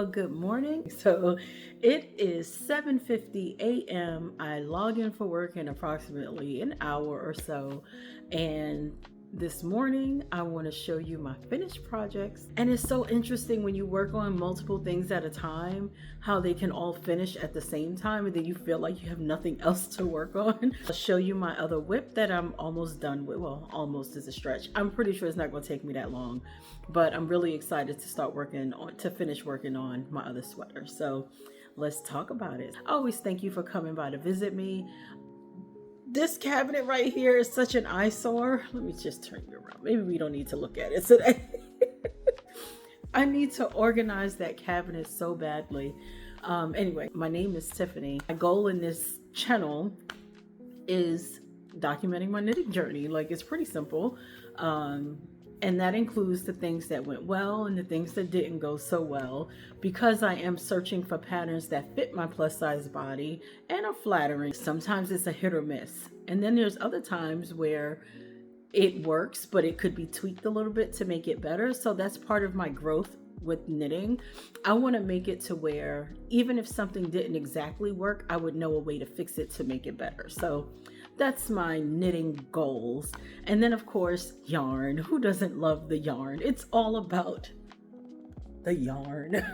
good morning. So it is 7:50 a.m. I log in for work in approximately an hour or so. And this morning, I want to show you my finished projects. And it's so interesting when you work on multiple things at a time, how they can all finish at the same time, and then you feel like you have nothing else to work on. I'll show you my other whip that I'm almost done with. Well, almost is a stretch. I'm pretty sure it's not going to take me that long, but I'm really excited to finish working on my other sweater. So let's talk about it. I always thank you for coming by to visit me. This cabinet right here is such an eyesore. Let me just turn you around. Maybe we don't need to look at it today. I need to organize that cabinet so badly. Anyway, my name is Tiffany. My goal in this channel is documenting my knitting journey. Like, it's pretty simple. And that includes the things that went well and the things that didn't go so well, because I am searching for patterns that fit my plus size body and are flattering. Sometimes it's a hit or miss. And then there's other times where it works, but it could be tweaked a little bit to make it better. So that's part of my growth with knitting. I want to make it to where even if something didn't exactly work, I would know a way to fix it to make it better. So that's my knitting goals. And then of course, yarn. Who doesn't love the yarn? It's all about the yarn.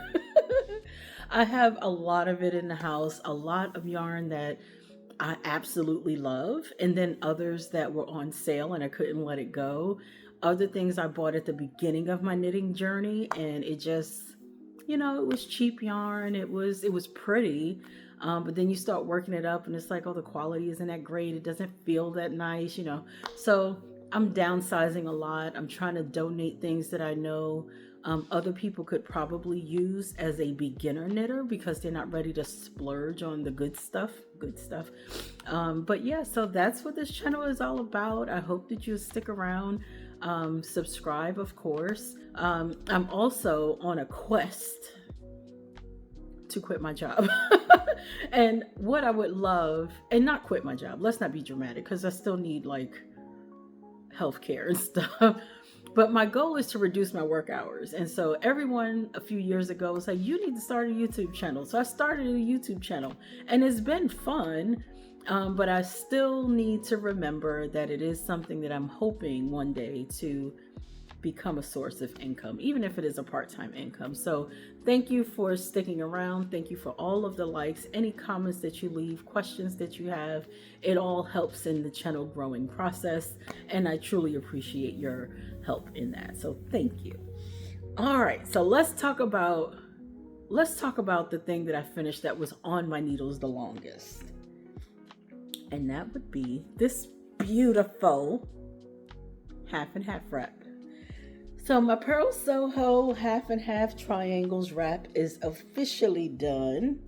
I have a lot of it in the house, a lot of yarn that I absolutely love, and then others that were on sale and I couldn't let it go. Other things I bought at the beginning of my knitting journey, and it just, it was cheap yarn. It was pretty. But then you start working it up and it's like, oh, the quality isn't that great. It doesn't feel that nice, So I'm downsizing a lot. I'm trying to donate things that I know other people could probably use as a beginner knitter, because they're not ready to splurge on the good stuff. But yeah, so that's what this channel is all about. I hope that you stick around. Subscribe, of course. I'm also on a quest to quit my job. And what I would love, and not quit my job, let's not be dramatic, because I still need like healthcare and stuff. But my goal is to reduce my work hours. And so everyone a few years ago was like, you need to start a YouTube channel. So I started a YouTube channel, and it's been fun. But I still need to remember that it is something that I'm hoping one day to become a source of income, even if it is a part-time income. So thank you for sticking around. Thank you for all of the likes, any comments that you leave, questions that you have. It all helps in the channel growing process, and I truly appreciate your help in that. So thank you. All right, so let's talk about the thing that I finished that was on my needles the longest. And that would be this beautiful half and half wrap. So my Pearl Soho half and half triangles wrap is officially done.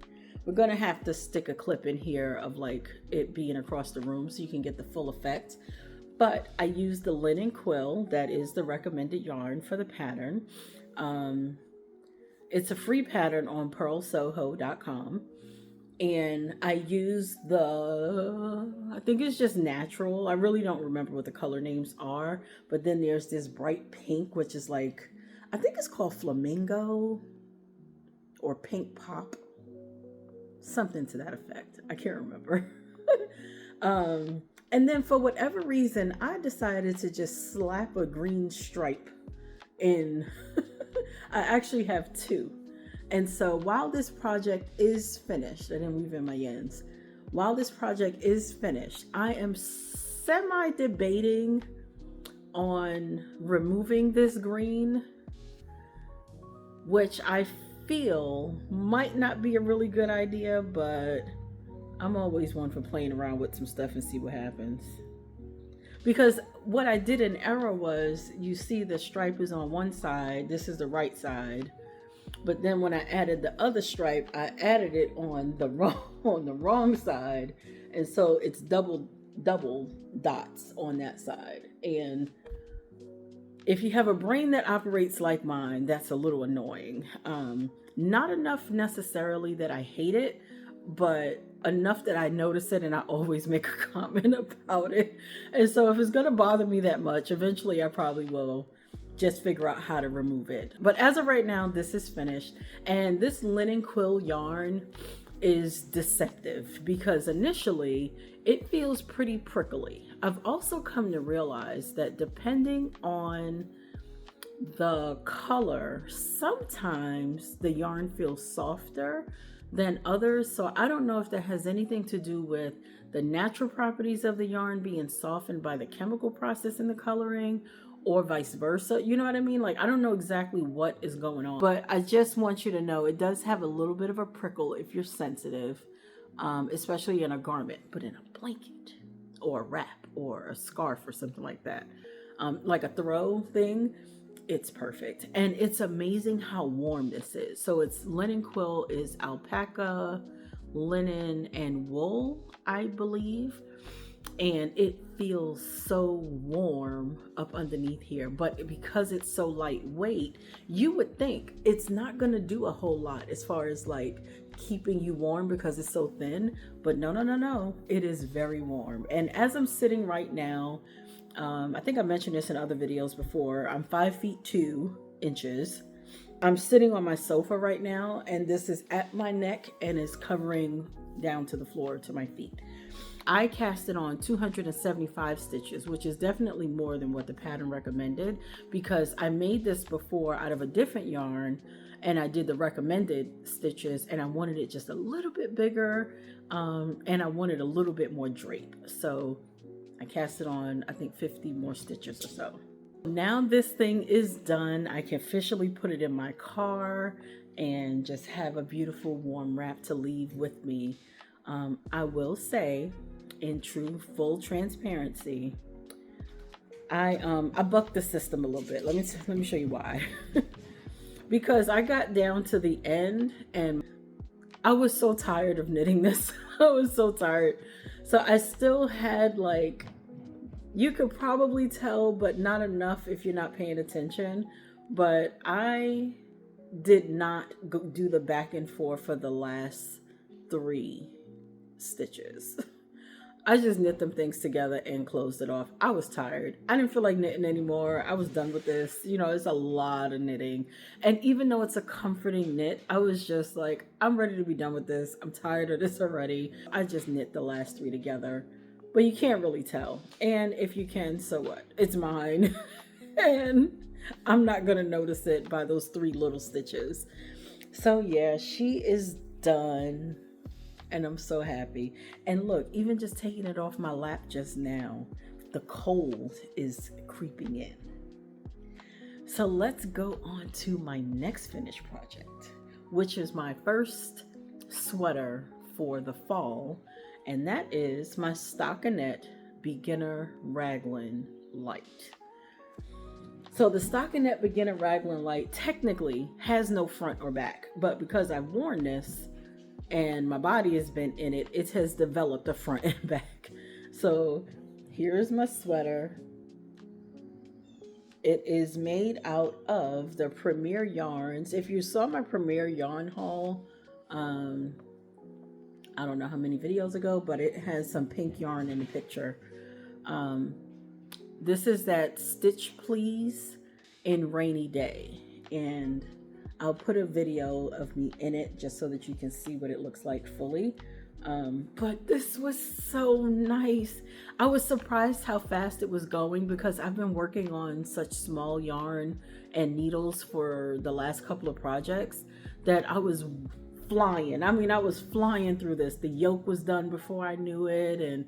We're gonna have to stick a clip in here of like it being across the room so you can get the full effect. But I used the linen quill, that is the recommended yarn for the pattern. It's a free pattern on pearlsoho.com. And I used I think it's just natural. I really don't remember what the color names are. But then there's this bright pink, which is like, I think it's called flamingo or pink pop. Something to that effect. I can't remember. And then for whatever reason, I decided to just slap a green stripe in. I actually have two. And so while this project is finished, I didn't weave in my yens. While this project is finished, I am semi-debating on removing this green, which I feel might not be a really good idea, but I'm always one for playing around with some stuff and see what happens. Because what I did in error was, you see the stripe is on one side, this is the right side. But then when I added the other stripe, I added it on the wrong side, and so it's double dots on that side. And if you have a brain that operates like mine, that's a little annoying. Not enough necessarily that I hate it, but enough that I notice it and I always make a comment about it. And so if it's gonna bother me that much, eventually I probably will just figure out how to remove it. But as of right now, this is finished. And this linen quill yarn is deceptive because initially it feels pretty prickly. I've also come to realize that depending on the color, sometimes the yarn feels softer than others. So I don't know if that has anything to do with the natural properties of the yarn being softened by the chemical process in the coloring, or vice versa. You know what I mean? Like, I don't know exactly what is going on, but I just want you to know it does have a little bit of a prickle if you're sensitive, especially in a garment. But in a blanket or a wrap or a scarf or something like that, like a throw thing, it's perfect. And it's amazing how warm this is. So it's linen quill is alpaca, linen, and wool, I believe. And it feels so warm up underneath here, but because it's so lightweight, you would think it's not going to do a whole lot as far as like keeping you warm because it's so thin. But no, it is very warm. And as I'm sitting right now, I think I mentioned this in other videos before, I'm 5'2". I'm sitting on my sofa right now, and this is at my neck and is covering down to the floor to my feet. I casted on 275 stitches, which is definitely more than what the pattern recommended, because I made this before out of a different yarn and I did the recommended stitches, and I wanted it just a little bit bigger, and I wanted a little bit more drape. So I cast it on, I think 50 more stitches or so. Now this thing is done. I can officially put it in my car and just have a beautiful warm wrap to leave with me. I will say, in true full transparency, I bucked the system a little bit. Let me show you why. Because I got down to the end and I was so tired of knitting this. I was so tired. So I still had, like, you could probably tell, but not enough if you're not paying attention. But I did not do the back and forth for the last 3 stitches. I just knit them things together and closed it off. I was tired. I didn't feel like knitting anymore. I was done with this. You know, it's a lot of knitting. And even though it's a comforting knit, I was just like, I'm ready to be done with this. I'm tired of this already. I just knit the last 3 together. But you can't really tell. And if you can, so what? It's mine. And I'm not going to notice it by those 3 little stitches. So yeah, she is done. And I'm so happy. And look, even just taking it off my lap just now, the cold is creeping in. So let's go on to my next finished project, which is my first sweater for the fall. And that is my stockinette beginner raglan light. So the stockinette beginner raglan light technically has no front or back, but because I've worn this and my body has been in it, it has developed a front and back. So here's my sweater. It is made out of the Premier yarns. If you saw my Premier yarn haul, I don't know how many videos ago, but it has some pink yarn in the picture. This is that Stitch Please in Rainy Day, and I'll put a video of me in it just so that you can see what it looks like fully. But this was so nice. I was surprised how fast it was going because I've been working on such small yarn and needles for the last couple of projects that I was flying. I mean, I was flying through this. The yoke was done before I knew it. And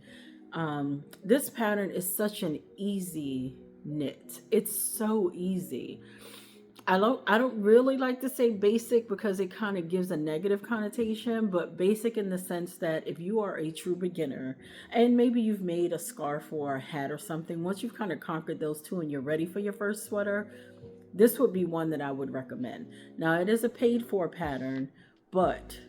this pattern is such an easy knit. It's so easy. I don't really like to say basic because it kind of gives a negative connotation, but basic in the sense that if you are a true beginner and maybe you've made a scarf or a hat or something, once you've kind of conquered those 2 and you're ready for your first sweater, this would be one that I would recommend. Now, it is a paid for pattern, but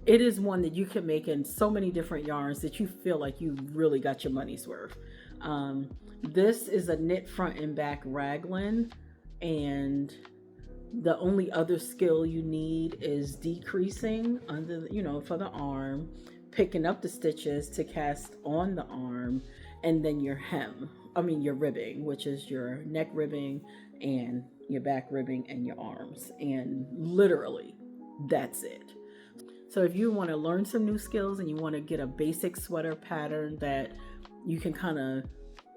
it is one that you can make in so many different yarns that you feel like you really got your money's worth. This is a knit front and back raglan, and the only other skill you need is decreasing under, for the arm, picking up the stitches to cast on the arm, and then your hem. your ribbing, which is your neck ribbing and your back ribbing and your arms. And literally, that's it. So if you want to learn some new skills and you want to get a basic sweater pattern that you can kind of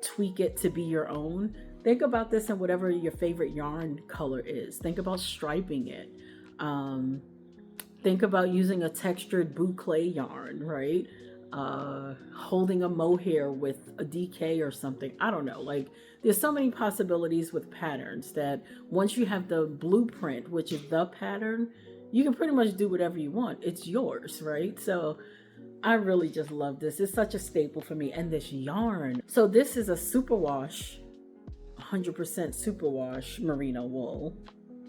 tweak it to be your own, think about this in whatever your favorite yarn color is. Think about striping it. Think about using a textured boucle yarn, right? Holding a mohair with a DK or something. I don't know. Like, there's so many possibilities with patterns that once you have the blueprint, which is the pattern, you can pretty much do whatever you want. It's yours, right? So I really just love this. It's such a staple for me. And this yarn. So this is a superwash, 100% superwash merino wool.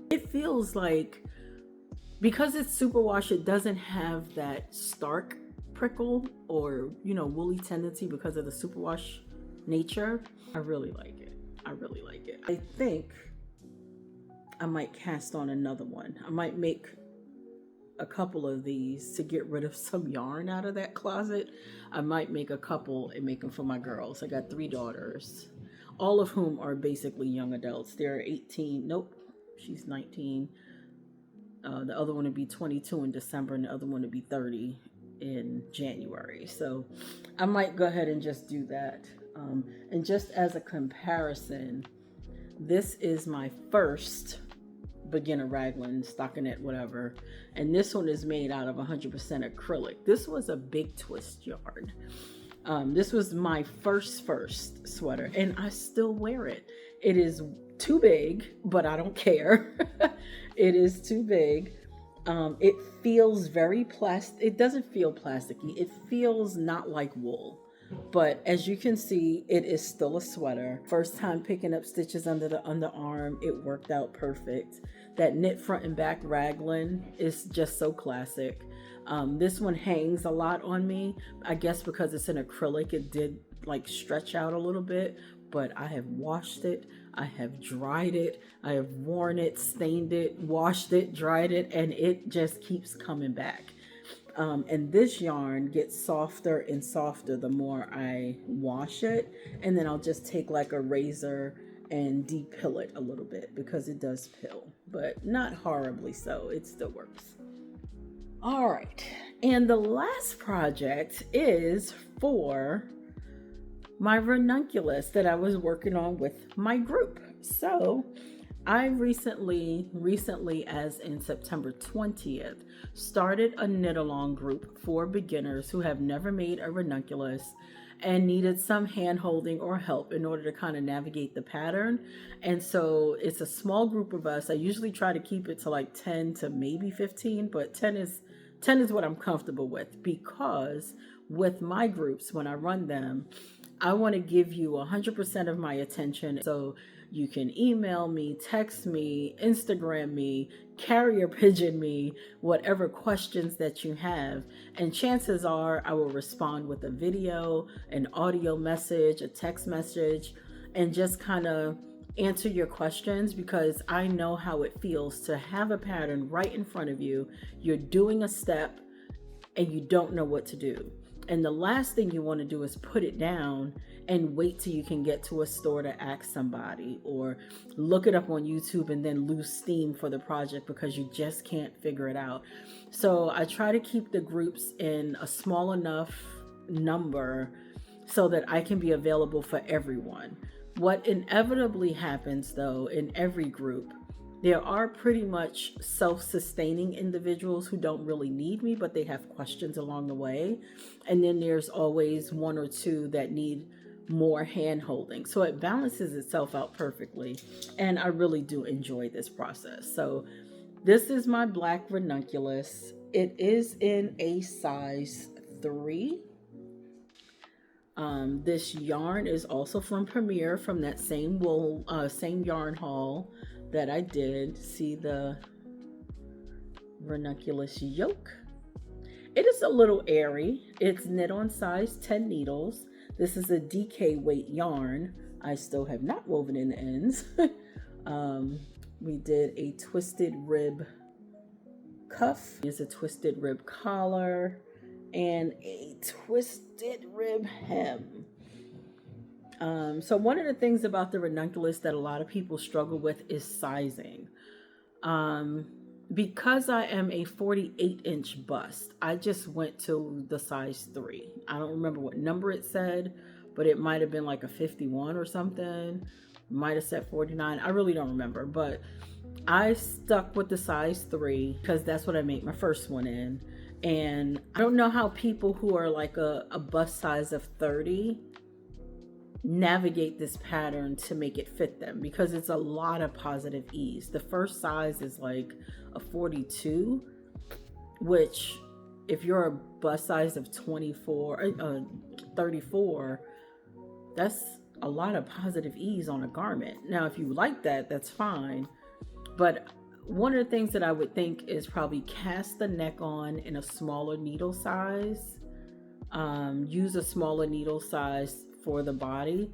It feels like, because it's superwash, it doesn't have that stark prickle or, woolly tendency because of the superwash nature. I really like it. I really like it. I think I might cast on another one. I might make a couple of these to get rid of some yarn out of that closet. I might make a couple and make them for my girls. I got 3 daughters, all of whom are basically young adults. They're 18. Nope, she's 19. The other one would be 22 in December, and the other one would be 30 in January. So I might go ahead and just do that. And just as a comparison, this is my first beginner Raglan, stockinette, whatever. And this one is made out of 100% acrylic. This was a big twist yarn. This was my first sweater, and I still wear it. It is too big, but I don't care. It is too big. It feels very plastic. It doesn't feel plasticky. It feels not like wool. But as you can see, it is still a sweater. First time picking up stitches under the underarm, it worked out perfect. That knit front and back Raglan is just so classic. This one hangs a lot on me. I guess because it's an acrylic, it did like stretch out a little bit, but I have washed it. I have dried it. I have worn it, stained it, washed it, dried it, and it just keeps coming back. And this yarn gets softer and softer the more I wash it. And then I'll just take like a razor and de-pill it a little bit, because it does pill, but not horribly so. It still works. All right. And the last project is for my ranunculus that I was working on with my group. So I recently, as in September 20th, started a knit along group for beginners who have never made a ranunculus and needed some hand holding or help in order to kind of navigate the pattern. And so it's a small group of us. I usually try to keep it to like 10 to maybe 15, but 10 is what I'm comfortable with, because with my groups, when I run them, I want to give you 100% of my attention. So you can email me, text me, Instagram me, carrier pigeon me, whatever questions that you have. And chances are I will respond with a video, an audio message, a text message, and just kind of answer your questions, because I know how it feels to have a pattern right in front of you. You're doing a step and you don't know what to do. And the last thing you want to do is put it down and wait till you can get to a store to ask somebody, or look it up on YouTube and then lose steam for the project because you just can't figure it out. So I try to keep the groups in a small enough number so that I can be available for everyone. What inevitably happens though in every group, there are pretty much self-sustaining individuals who don't really need me, but they have questions along the way. And then there's always 1 or 2 that need more hand holding. So it balances itself out perfectly. And I really do enjoy this process. So this is my black ranunculus. It is in a size 3. This yarn is also from Premier, from that same same yarn haul that I did. See the ranunculus yoke. It is a little airy. It's knit on size 10 needles. This is a DK weight yarn. I still have not woven in the ends. We did a twisted rib cuff. Here's a twisted rib collar and a twisted rib hem. So one of the things about the ranunculus that a lot of people struggle with is sizing. Um, because I am a 48-inch bust, I just went to the size 3. I don't remember what number it said, but it might have been like a 51 or something. Might have said 49. I really don't remember, but I stuck with the size 3 because that's what I made my first one in. And I don't know how people who are like a bust size of 30 navigate this pattern to make it fit them, because it's a lot of positive ease. The first size is like a 42, which if you're a bust size of 34, that's a lot of positive ease on a garment. Now, if you like that, that's fine. But one of the things that I would think is probably cast the neck on in a smaller needle size. Use a smaller needle size for the body,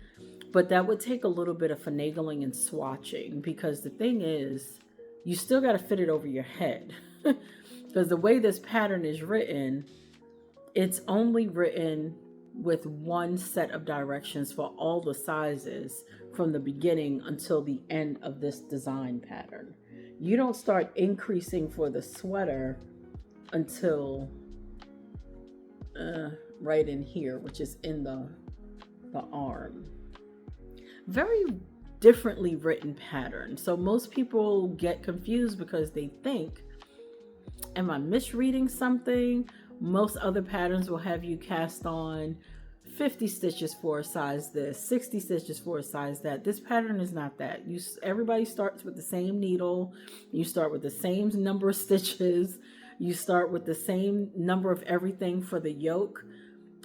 but that would take a little bit of finagling and swatching, because the thing is, you still got to fit it over your head. Because the way this pattern is written, it's only written with one set of directions for all the sizes from the beginning until the end of this design pattern. You don't start increasing for the sweater until right in here, which is in the arm. Very differently written pattern. So most people get confused because they think, am I misreading something? Most other patterns will have you cast on 50 stitches for a size this, 60 stitches for a size that. This pattern is not that. Everybody starts with the same needle. You start with the same number of stitches. You start with the same number of everything for the yoke.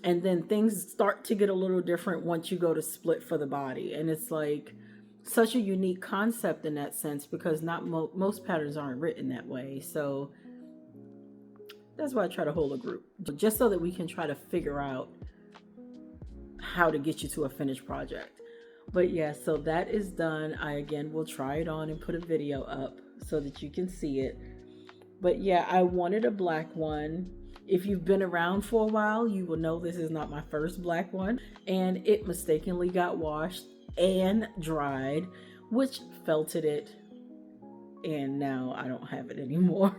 And then things start to get a little different once you go to split for the body. And it's like such a unique concept in that sense, because not most patterns aren't written that way. So that's why I try to hold a group, just so that we can try to figure out how to get you to a finished project. But yeah, so that is done. I again will try it on and put a video up so that you can see it. But yeah, I wanted a black one. If you've been around for a while, you will know this is not my first black one, and it mistakenly got washed and dried, which felted it, and now I don't have it anymore.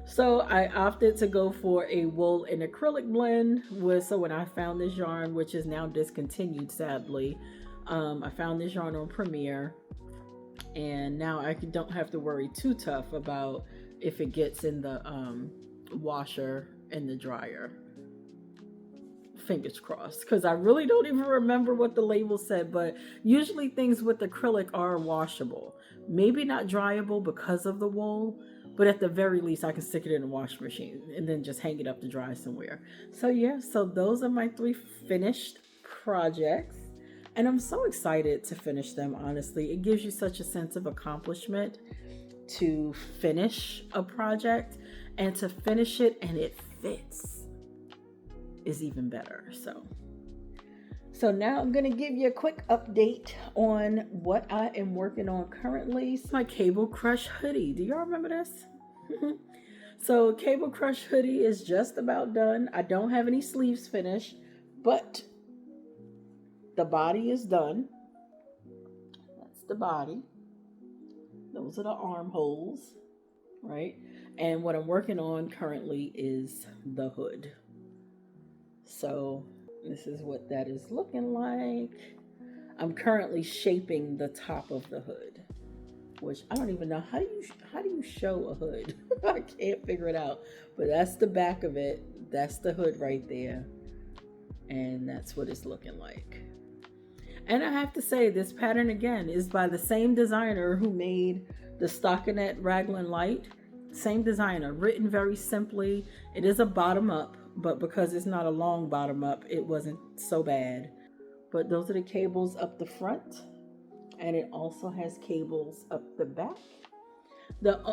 So I opted to go for a wool and acrylic blend. So when I found this yarn, which is now discontinued sadly, I found this yarn on Premiere, and now I don't have to worry too tough about if it gets in the washer and the dryer. Fingers crossed, because I really don't even remember what the label said, but usually things with acrylic are washable. Maybe not dryable because of the wool, but at the very least I can stick it in a washing machine and then just hang it up to dry somewhere. So yeah, so those are my 3 finished projects, and I'm so excited to finish them. Honestly, it gives you such a sense of accomplishment to finish a project, and to finish it and it fits is even better. So now I'm going to give you a quick update on what I am working on currently. It's my Cable Crush hoodie. Do y'all remember this? So Cable Crush hoodie is just about done. I don't have any sleeves finished, but the body is done. That's the body. Those are the armholes, right? And what I'm working on currently is the hood. So this is what that is looking like. I'm currently shaping the top of the hood, which I don't even know how do you show a hood? I can't figure it out. But that's the back of it. That's the hood right there. And that's what it's looking like. And I have to say, this pattern again is by the same designer who made the stockinette Raglan light. Same designer, written very simply. It is a bottom up, but because it's not a long bottom up, it wasn't so bad. But those are the cables up the front, and it also has cables up the back.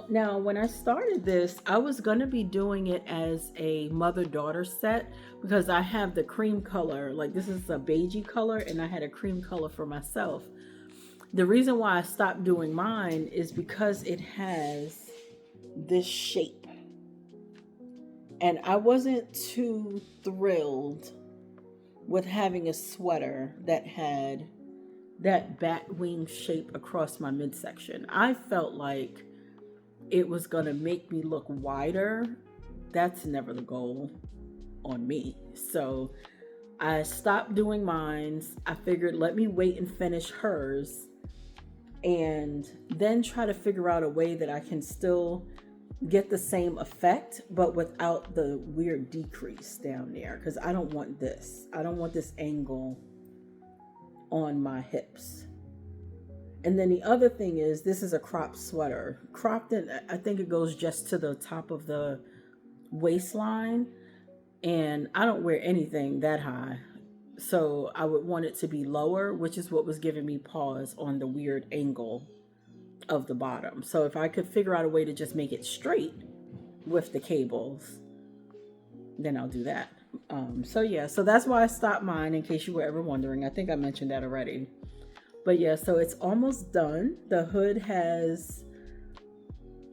Now, when I started this, I was going to be doing it as a mother-daughter set, because I have the cream color, like this is a beigey color, and I had a cream color for myself. The reason why I stopped doing mine is because it has this shape, and I wasn't too thrilled with having a sweater that had that bat wing shape across my midsection. I felt like it was going to make me look wider. That's never the goal on me. So I stopped doing mines. I figured let me wait and finish hers and then try to figure out a way that I can still get the same effect but without the weird decrease down there, because I don't want this. I don't want this angle on my hips. And then the other thing is, this is a cropped sweater. Cropped, and I think it goes just to the top of the waistline. And I don't wear anything that high. So I would want it to be lower, which is what was giving me pause on the weird angle of the bottom. So if I could figure out a way to just make it straight with the cables, then I'll do that. So that's why I stopped mine, in case you were ever wondering. I think I mentioned that already. But yeah, so it's almost done. The hood has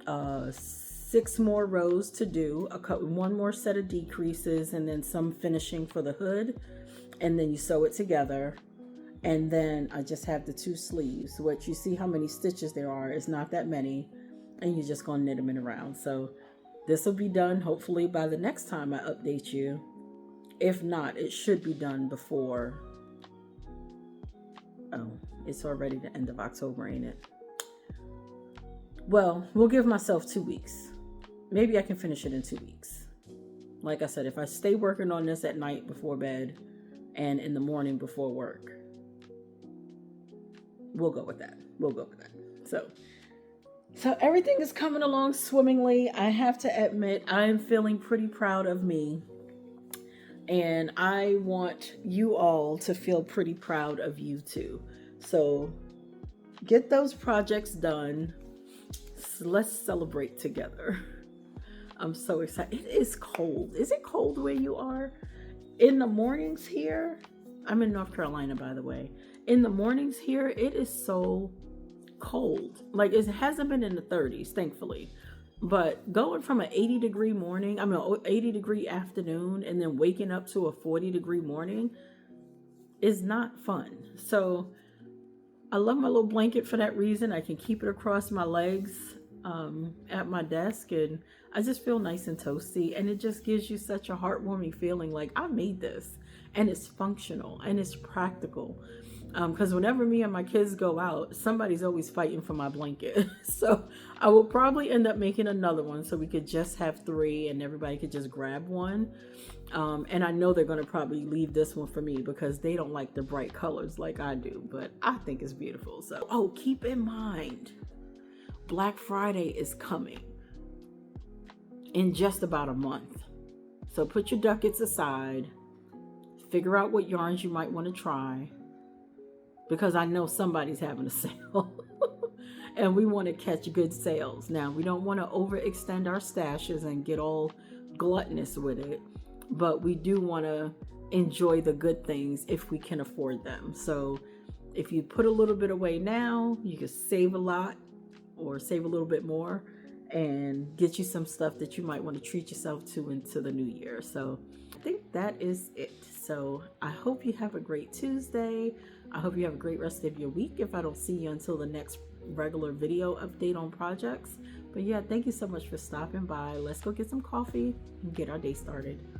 6 more rows to do, one more set of decreases, and then some finishing for the hood. And then you sew it together. And then I just have the 2 sleeves. What you see how many stitches there are is not that many. And you're just going to knit them in around. So this will be done hopefully by the next time I update you. If not, it should be done before. Oh, it's already the end of October, ain't it? Well, we'll give myself 2 weeks. Maybe I can finish it in 2 weeks. Like I said, if I stay working on this at night before bed and in the morning before work, we'll go with that. So everything is coming along swimmingly. I have to admit, I'm feeling pretty proud of me. And I want you all to feel pretty proud of you too. So get those projects done. Let's celebrate together. I'm so excited. It is cold. Is it cold where you are? In the mornings here, I'm in North Carolina, by the way. In the mornings here, it is so cold. Like, it hasn't been in the 30s, thankfully. But going from an 80-degree morning, 80-degree afternoon, and then waking up to a 40-degree morning is not fun. So I love my little blanket for that reason. I can keep it across my legs at my desk, and I just feel nice and toasty. And it just gives you such a heartwarming feeling like I made this, and it's functional, and it's practical. Because whenever me and my kids go out, somebody's always fighting for my blanket. So I will probably end up making another one so we could just have 3 and everybody could just grab one. And I know they're going to probably leave this one for me because they don't like the bright colors like I do. But I think it's beautiful. So, keep in mind, Black Friday is coming in just about a month. So put your ducats aside. Figure out what yarns you might want to try, because I know somebody's having a sale and we want to catch good sales. Now, we don't want to overextend our stashes and get all gluttonous with it, but we do want to enjoy the good things if we can afford them. So if you put a little bit away now, you can save a lot or save a little bit more and get you some stuff that you might want to treat yourself to into the new year. So I think that is it. So I hope you have a great Tuesday. I hope you have a great rest of your week if I don't see you until the next regular video update on projects. But yeah, thank you so much for stopping by. Let's go get some coffee and get our day started.